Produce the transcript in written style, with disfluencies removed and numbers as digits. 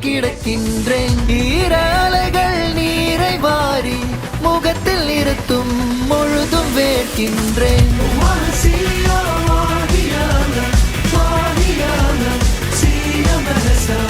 கிடக்கின்றேன். ஈரலைகள் நீரை வாரி முகத்தில் நிறுத்தும் முழுதும் வேர்க்கின்றேன். வாசியா வாடியான வாடியான சீன மனசா